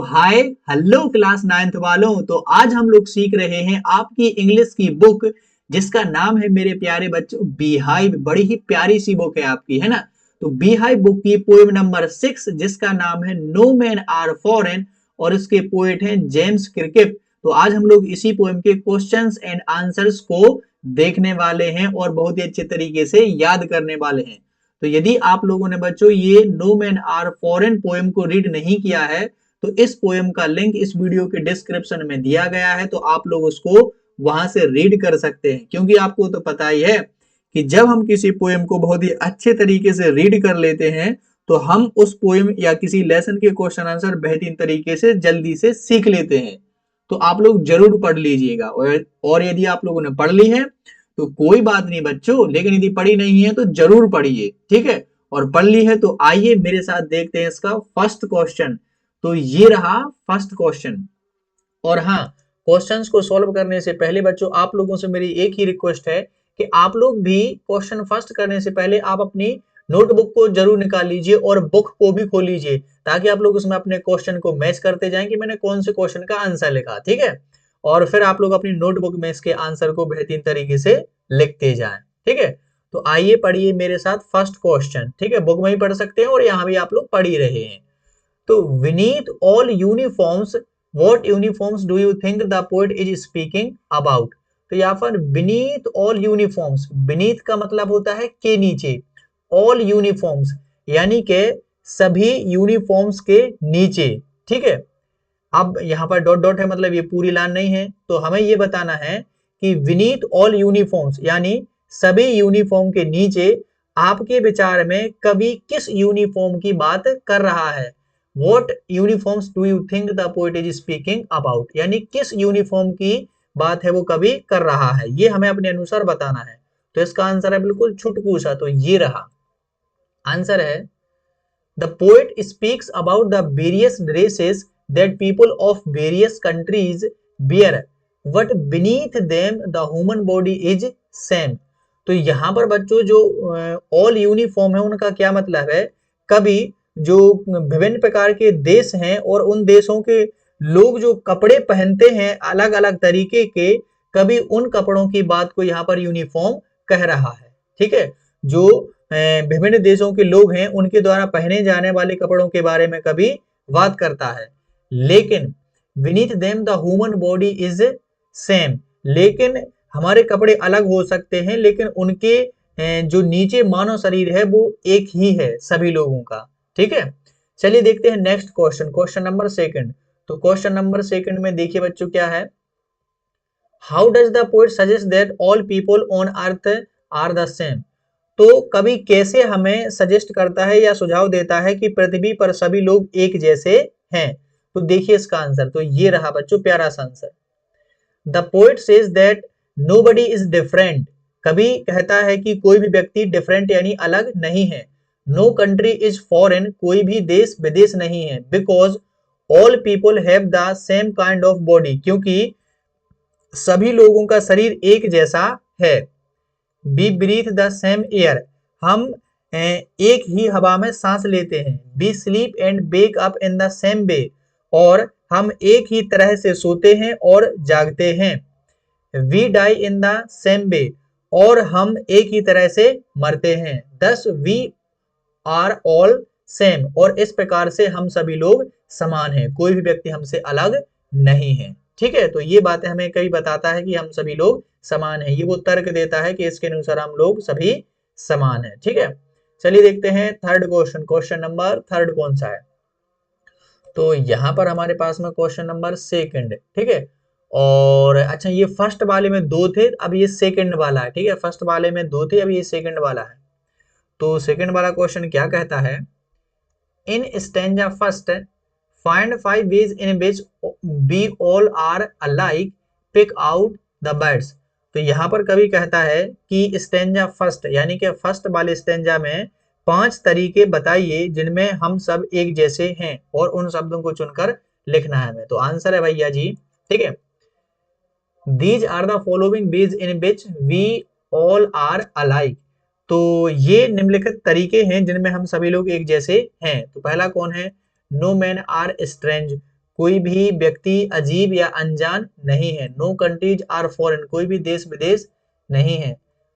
Hi hello class 9th वालों। तो आज हम लोग सीख रहे हैं आपकी इंग्लिश की बुक जिसका नाम है मेरे प्यारे बच्चों बीहाइव। बड़ी ही प्यारी सी बुक है आपकी, है ना। तो बीहाइव बुक की पोएम नंबर 6 जिसका नाम है नो मैन आर फॉरेन और इसके पोएट हैं जेम्स क्रिकेप। तो आज हम लोग इसी पोएम के क्वेश्चंस एंड आंसर्स को देखने वाले हैं और बहुत ही अच्छे तरीके से याद करने वाले हैं। तो यदि आप लोगों ने बच्चों ये no man are foreign poem को रीड नहीं किया है तो इस पोएम का लिंक इस वीडियो के डिस्क्रिप्शन में दिया गया है, तो आप लोग उसको वहां से रीड कर सकते हैं। क्योंकि आपको तो पता ही है कि जब हम किसी पोएम को बहुत ही अच्छे तरीके से रीड कर लेते हैं तो हम उस पोएम या किसी लेसन के क्वेश्चन आंसर बेहतरीन तरीके से जल्दी से सीख लेते हैं। तो आप लोग जरूर पढ़ लीजिएगा और यदि आप लोगों ने पढ़ ली है तो कोई बात नहीं बच्चों, लेकिन यदि पढ़ी नहीं है तो जरूर पढ़िए, ठीक है। और पढ़ ली है तो आइए मेरे साथ देखते हैं इसका फर्स्ट क्वेश्चन। तो ये रहा फर्स्ट क्वेश्चन। और हाँ, क्वेश्चंस को सॉल्व करने से पहले बच्चों आप लोगों से मेरी एक ही रिक्वेस्ट है कि आप लोग भी क्वेश्चन फर्स्ट करने से पहले आप अपनी नोटबुक को जरूर निकाल लीजिए और बुक को भी खोल लीजिए, ताकि आप लोग उसमें अपने क्वेश्चन को मैच करते जाएं कि मैंने कौन से क्वेश्चन का आंसर लिखा, ठीक है। और फिर आप लोग अपनी नोटबुक में इसके आंसर को बेहतरीन तरीके से लिखते जाएं, ठीक है। तो आइए पढ़िए मेरे साथ फर्स्ट क्वेश्चन, ठीक है। बुक में ही पढ़ सकते हैं और यहाँ भी आप लोग पढ़ ही रहे हैं। तो beneath all uniforms, what uniforms do you think the poet is speaking about? तो यहाँ पर beneath all uniforms, beneath का मतलब होता है के नीचे, all uniforms यानी के सभी यूनिफॉर्म्स के नीचे, ठीक है। अब यहाँ पर डॉट डॉट है, मतलब ये पूरी लाइन नहीं है, तो हमें ये बताना है कि beneath all uniforms यानी सभी यूनिफॉर्म के नीचे आपके विचार में कवि किस यूनिफॉर्म की बात कर रहा है। What uniforms do you think the poet is speaking about? यानी किस यूनिफॉर्म की बात है वो कवि कर रहा है, ये हमें अपने अनुसार बताना है। तो इसका आंसर है बिल्कुल छुटकू सा, तो ये रहा आंसर है The poet speaks about the various dresses that people of various countries wear, but beneath them the human body is same. तो यहाँ पर बच्चों जो ऑल यूनिफॉर्म है उनका क्या मतलब है, कभी जो विभिन्न प्रकार के देश हैं और उन देशों के लोग जो कपड़े पहनते हैं अलग अलग तरीके के, कभी उन कपड़ों की बात को यहाँ पर यूनिफॉर्म कह रहा है, ठीक है। जो विभिन्न देशों के लोग हैं उनके द्वारा पहने जाने वाले कपड़ों के बारे में कभी बात करता है। लेकिन beneath them the human body is same, लेकिन हमारे कपड़े अलग हो सकते हैं लेकिन उनके जो नीचे मानव शरीर है वो एक ही है सभी लोगों का, ठीक है। चलिए देखते हैं next question, question number second. तो क्वेश्चन नंबर सेकंड में देखिए बच्चों क्या है, how does the poet suggest that all people on earth are the same. तो कवि कैसे हमें सजेस्ट करता है या सुझाव देता है कि पृथ्वी पर सभी लोग एक जैसे हैं। तो देखिए इसका आंसर, तो ये रहा बच्चों प्यारा सा answer. The poet says that nobody is different, कवि कहता है कि कोई भी व्यक्ति डिफरेंट यानी अलग नहीं है। नो कंट्री इज फॉरेन, कोई भी देश विदेश नहीं है। Because all people have the same kind of body, क्योंकि सभी लोगों का शरीर एक जैसा है। We breathe the same air, हम एक ही हवा में सांस लेते हैं। We sleep and wake up in the same way, और हम एक ही तरह से सोते हैं और जागते हैं। We die in the same way, और हम एक ही तरह से मरते हैं। दस वी आर ऑल सेम, और इस प्रकार से हम सभी लोग समान हैं, कोई भी व्यक्ति हमसे अलग नहीं है, ठीक है। तो ये बातें हमें कभी बताता है कि हम सभी लोग समान हैं, ये वो तर्क देता है कि इसके अनुसार हम लोग सभी समान हैं, ठीक है। चलिए देखते हैं third question, question number third कौन सा है। तो यहाँ पर हमारे पास में क्वेश्चन नंबर सेकंड, ठीक है। और अच्छा, ये फर्स्ट वाले में दो थे, अब ये सेकंड वाला है, ठीक है। फर्स्ट वाले में दो थे, अब ये सेकंड वाला है। तो सेकंड वाला क्वेश्चन क्या कहता है, इन stanza first find 5 ways in which we all are alike, pick out the birds। तो यहाँ पर कवि कहता है कि स्टैंजा फर्स्ट यानी कि फर्स्ट वाले स्टैंजा में 5 तरीके बताइए जिनमें हम सब एक जैसे हैं, और उन शब्दों को चुनकर लिखना है हमें। तो आंसर है भैया जी, ठीक है, These are the following ways in which we all are alike। तो ये निम्नलिखित तरीके हैं जिनमें हम सभी लोग एक जैसे हैं। तो पहला कौन है, नो मैन आर स्ट्रेंज, कोई भी व्यक्ति अजीब या अनजान नहीं है। नो कंट्रीज आर फॉरेन, कोई भी देश विदेश नहीं है।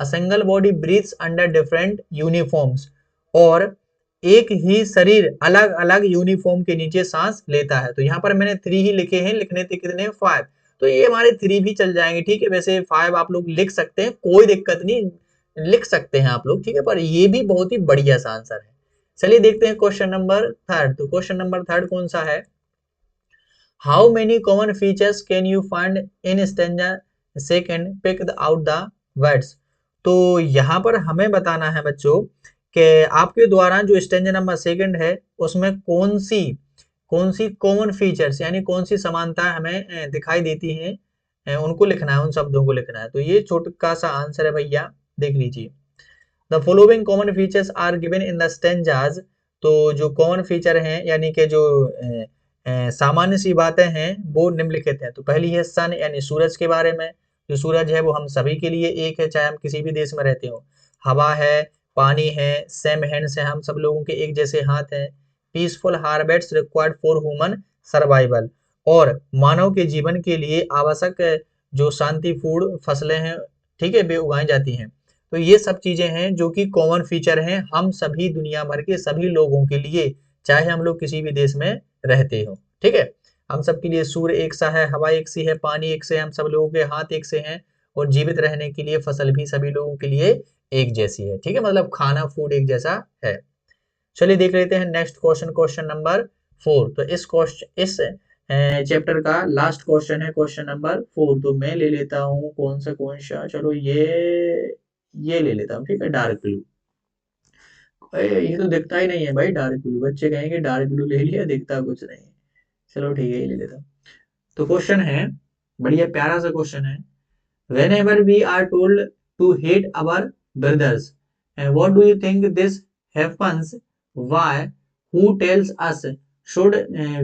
A single body breathes under different uniforms, और एक ही शरीर अलग अलग यूनिफॉर्म के नीचे सांस लेता है। तो यहाँ पर मैंने 3 ही लिखे हैं, लिखने थे कितने 5, तो ये हमारे 3 भी चल जाएंगे, ठीक है। वैसे 5 आप लोग लिख सकते हैं, कोई दिक्कत नहीं, लिख सकते हैं आप लोग, ठीक है, पर ये भी बहुत ही बढ़िया सा आंसर है। चलिए देखते हैं क्वेश्चन नंबर 3। तो क्वेश्चन नंबर 3 कौन सा है? How many common features can you find in stanza second, pick out the words. तो यहाँ पर हमें बताना है बच्चों कि आपके द्वारा जो स्टैंजा नंबर 2 है उसमें कौन सी कॉमन फीचर्स यानी कौन सी समानता हमें दिखाई देती हैं, उनको लिखना है, उन शब्दों को लिखना है। तो ये छोटा सा आंसर है भैया, देख लीजिए। The following common features are given in the stanzas. तो जो कॉमन फीचर हैं यानी कि जो सामान्य सी बातें हैं वो निम्नलिखित हैं। तो पहली है सन यानी सूरज के बारे में, जो सूरज है वो हम सभी के लिए एक है, चाहे हम किसी भी देश में रहते हो। हवा है, पानी है, सेम हैंड्स है, हम सब लोगों के एक जैसे हाथ हैं। Peaceful harvests required for human survival, और मानव के जीवन के लिए आवश्यक जो शांतिपूर्ण फसलें हैं, ठीक है, वे उगाई जाती हैं। तो ये सब चीजें हैं जो कि कॉमन फीचर हैं हम सभी दुनिया भर के सभी लोगों के लिए, चाहे हम लोग किसी भी देश में रहते हो, ठीक है। हम सब के लिए सूर्य एक सा है, हवा एक सी है, पानी एक से, हम सब लोगों के हाथ एक से हैं, और जीवित रहने के लिए फसल भी सभी लोगों के लिए एक जैसी है, ठीक है, मतलब खाना फूड एक जैसा है। चलिए देख लेते हैं नेक्स्ट क्वेश्चन, क्वेश्चन नंबर 4। तो इस चैप्टर का लास्ट क्वेश्चन है क्वेश्चन नंबर 4। तो मैं ले लेता हूँ कौन सा, चलो ये ले लेता हूँ, ठीक है, डार्क ब्लू। ये तो दिखता ही नहीं है भाई डार्क ब्लू, बच्चे कहेंगे डार्क ब्लू ले लिया, दिखता कुछ नहीं। चलो ठीक है, ये ले लेता हूँ। तो क्वेश्चन है, बढ़िया प्यारा सा क्वेश्चन है। Whenever we are told to hate our brothers, and what do you think this happens? Why? Who tells us? Should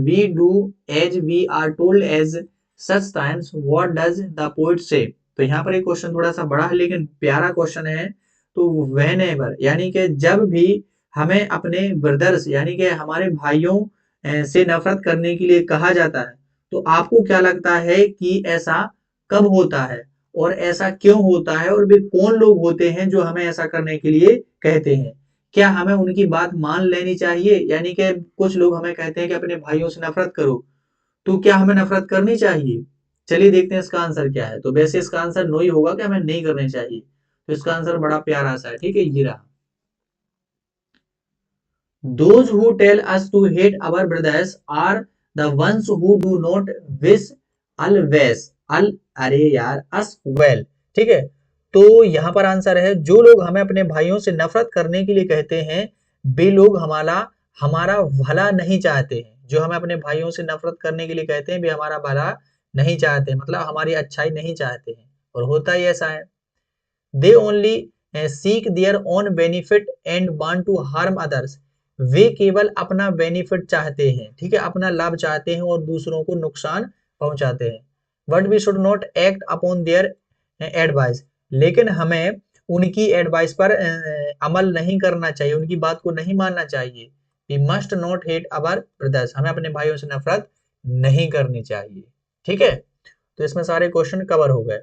we do as we are told as such times? What does the poet say? तो यहाँ पर एक question थोड़ा सा बड़ा है लेकिन प्यारा क्वेश्चन है। तो whenever यानी कि जब भी हमें अपने ब्रदर्स यानी कि हमारे भाइयों से नफरत करने के लिए कहा जाता है, तो आपको क्या लगता है कि ऐसा कब होता है और ऐसा क्यों होता है, और वे कौन लोग होते हैं जो हमें ऐसा करने के लिए कहते हैं? क्या हमें उनकी बात मान लेनी चाहिए? यानी कि कुछ लोग हमें कहते हैं कि अपने भाइयों से नफरत करो, तो क्या हमें नफरत करनी चाहिए? चलिए देखते हैं इसका आंसर क्या है। तो वैसे इसका आंसर नो ही होगा कि हमें नहीं करनी चाहिए। तो इसका आंसर बड़ा प्यारा सा है, ठीक है, ये रहा। Those who tell us to hate our brothers are the ones who do not wish always अरे यार us well, ठीक है। तो यहाँ पर आंसर है जो लोग हमें अपने भाइयों से नफरत करने के लिए कहते हैं, वे लोग हमारा हमारा भला नहीं चाहते हैं। जो हमें अपने भाइयों से नफरत करने के लिए कहते हैं वे हमारा भला नहीं चाहते, मतलब हमारी अच्छाई नहीं चाहते हैं, और होता ही ऐसा है। They only seek their own benefit and want to harm others. वे केवल अपना बेनिफिट चाहते हैं, ठीक है, अपना लाभ चाहते हैं और दूसरों को नुकसान पहुंचाते हैं। But we should not act upon their advice. लेकिन हमें उनकी एडवाइस पर अमल नहीं करना चाहिए, उनकी बात को नहीं मानना चाहिए। We must not hate our brothers. हमें अपने भाइयों से नफरत नहीं करनी चाहिए, ठीक है। तो इसमें सारे क्वेश्चन कवर हो गए।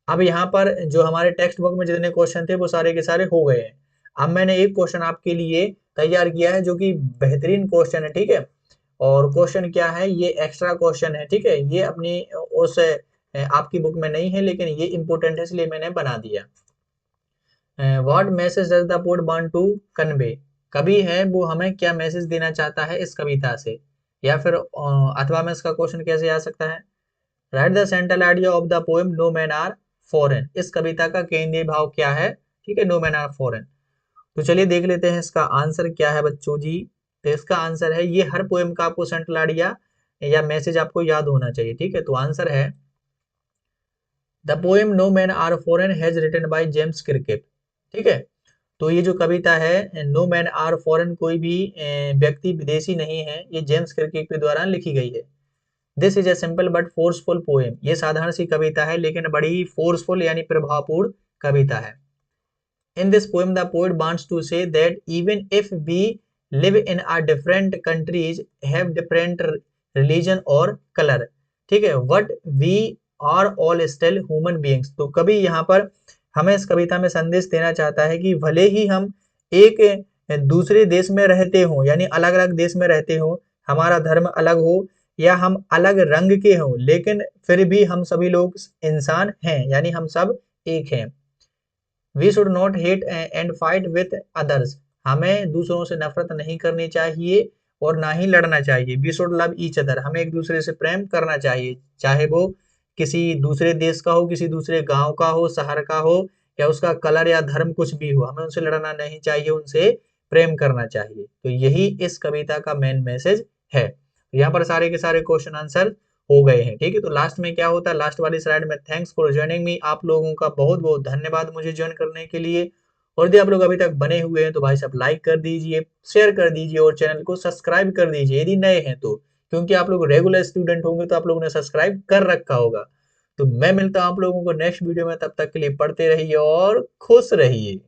अब यहाँ पर जो हमारे टेक्स्ट बुक में जितने क्वेश्चन थे वो सारे के सारे हो गए हैं। अब मैंने एक क्वेश्चन आपके लिए तैयार किया है जो कि बेहतरीन क्वेश्चन है, ठीक है। और क्वेश्चन क्या है, ये एक्स्ट्रा क्वेश्चन है, ठीक है, ये अपनी उस आपकी बुक में नहीं है लेकिन ये इंपॉर्टेंट है इसलिए मैंने बना दिया। What message does the poet want to convey. कवि है वो हमें क्या मैसेज देना चाहता है इस कविता से, या फिर अथवा में इसका क्वेश्चन कैसे आ सकता है। Write the central idea of the poem no man are foreign. इस कविता का केंद्रीय भाव क्या है, ठीक है, नो मैन आर फॉरेन। तो चलिए देख लेते हैं इसका आंसर क्या है बच्चों जी। तो इसका आंसर है, ये हर पोएम का आपको सेंट्रल आइडिया या मैसेज आपको याद होना चाहिए, ठीक है। तो आंसर है the poem no man are foreign has written by James Kirkup, ठीक है। तो ये जो कविता है नो मैन आर फॉरेन, कोई भी व्यक्ति विदेशी नहीं है, ये जेम्स क्रिकेप के द्वारा लिखी गई है। This is a simple but forceful poem. ये साधारण सी कविता है लेकिन बड़ी फोर्सफुल यानी प्रभावपूर्ण कविता है। In this poem, the poet wants to say that even if we live in our different countries, have different religion और कलर। ठीक है, but we are all still human beings. तो कभी यहाँ पर हमें इस कविता में संदेश देना चाहता है कि भले ही हम एक दूसरे देश में रहते हों, यानी अलग अलग देश में रहते हों, हमारा धर्म अलग हो या हम अलग रंग के हों, लेकिन फिर भी हम सभी लोग इंसान हैं, यानी हम सब एक हैं। We should not hate and fight with others. हमें दूसरों से नफरत नहीं करनी चाहिए और ना ही लड़ना चाहिए। We should love each other. हमें एक दूसरे से प्रेम करना चाहिए, चाहे वो किसी दूसरे देश का हो, किसी दूसरे गांव का हो, शहर का हो, या उसका कलर या धर्म कुछ भी हो, हमें उनसे लड़ना नहीं चाहिए, उनसे प्रेम करना चाहिए। तो यही इस कविता का मेन मैसेज है। यहाँ पर सारे के सारे क्वेश्चन आंसर हो गए हैं। ठीक है, तो लास्ट में क्या होता है, लास्ट वाली स्लाइड में थैंक्स फॉर ज्वाइनिंग मी। आप लोगों का बहुत बहुत धन्यवाद मुझे ज्वाइन करने के लिए। और यदि आप लोग अभी तक बने हुए हैं तो भाई साहब लाइक कर दीजिए, शेयर कर दीजिए और चैनल को सब्सक्राइब कर दीजिए यदि नए हैं तो, क्योंकि आप लोग रेगुलर स्टूडेंट होंगे तो आप लोगों ने सब्सक्राइब कर रखा होगा। तो मैं मिलता हूं आप लोगों को नेक्स्ट वीडियो में, तब तक के लिए पढ़ते रहिए और खुश रहिए।